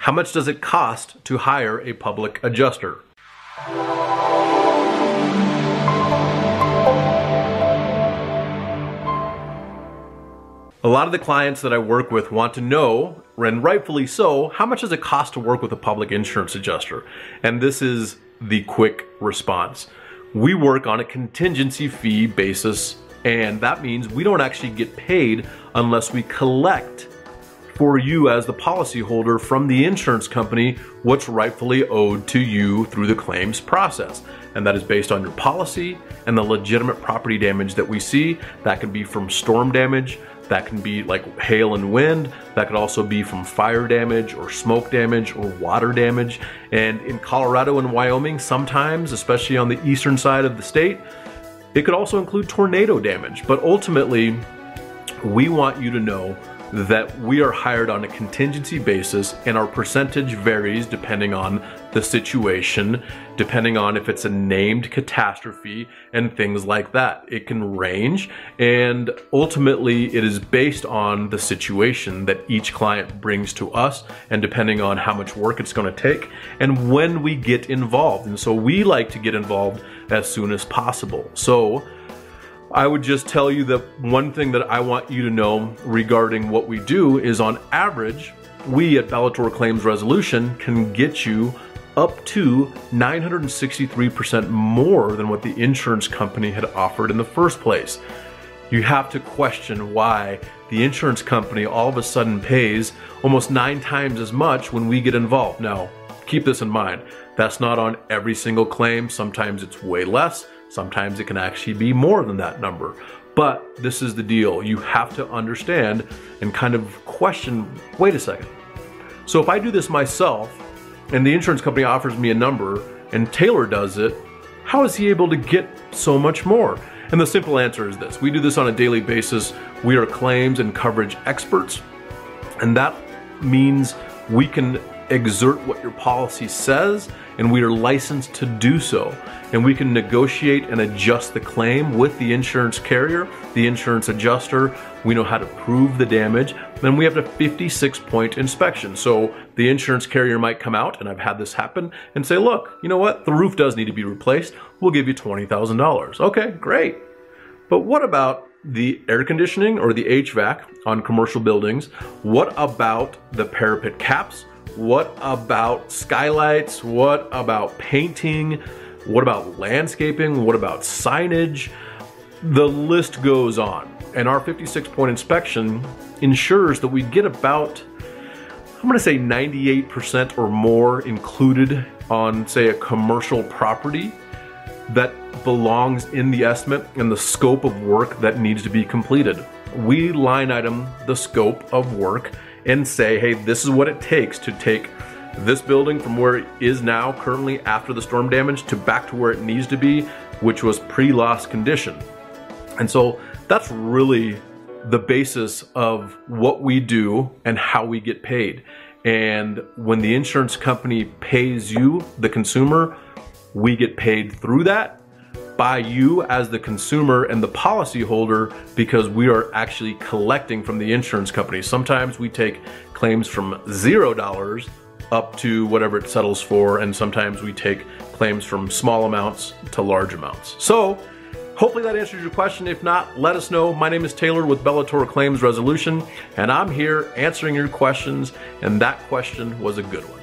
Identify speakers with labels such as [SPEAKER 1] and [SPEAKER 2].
[SPEAKER 1] How much does it cost to hire a public adjuster? A lot of the clients that I work with want to know, and rightfully so, how much does it cost to work with a public insurance adjuster? And this is the quick response. We work on a contingency fee basis, and that means we don't actually get paid unless we collect for you as the policyholder from the insurance company what's rightfully owed to you through the claims process. And that is based on your policy and the legitimate property damage that we see. That can be from storm damage, that can be like hail and wind, that could also be from fire damage or smoke damage or water damage. And in Colorado and Wyoming, sometimes, especially on the eastern side of the state, it could also include tornado damage. But ultimately, we want you to know that we are hired on a contingency basis, and our percentage varies depending on the situation, depending on if it's a named catastrophe and things like that. It can range, and ultimately it is based on the situation that each client brings to us, and depending on how much work it's going to take and when we get involved. And so we like to get involved as soon as possible. So I would just tell you that one thing that I want you to know regarding what we do is, on average, we at Bellator Claims Resolution can get you up to 963% more than what the insurance company had offered in the first place. You have to question why the insurance company all of a sudden pays almost 9 times as much when we get involved. Now, keep this in mind. That's not on every single claim. Sometimes it's way less. Sometimes it can actually be more than that number. But this is the deal. You have to understand and kind of question, wait a second. So if I do this myself and the insurance company offers me a number and Taylor does it, how is he able to get so much more? And the simple answer is this. We do this on a daily basis. We are claims and coverage experts. And that means we can exert what your policy says, and we are licensed to do so. And we can negotiate and adjust the claim with the insurance carrier, the insurance adjuster. We know how to prove the damage. Then we have a 56-point inspection. So the insurance carrier might come out, and I've had this happen, and say, look, you know what? The roof does need to be replaced. We'll give you $20,000. Okay, great. But what about the air conditioning or the HVAC on commercial buildings? What about the parapet caps? What about skylights? What about painting? What about landscaping? What about signage? The list goes on. And our 56-point inspection ensures that we get about, I'm gonna say 98% or more included on, say, a commercial property that belongs in the estimate and the scope of work that needs to be completed. We line item the scope of work and say, hey, this is what it takes to take this building from where it is now currently after the storm damage to back to where it needs to be, which was pre-loss condition. And so that's really the basis of what we do and how we get paid. And when the insurance company pays you, the consumer, we get paid through that by you as the consumer and the policyholder, because we are actually collecting from the insurance company. Sometimes we take claims from $0 up to whatever it settles for, and sometimes we take claims from small amounts to large amounts. So hopefully that answers your question. If not, let us know. My name is Taylor with Bellator Claims Resolution, and I'm here answering your questions, and that question was a good one.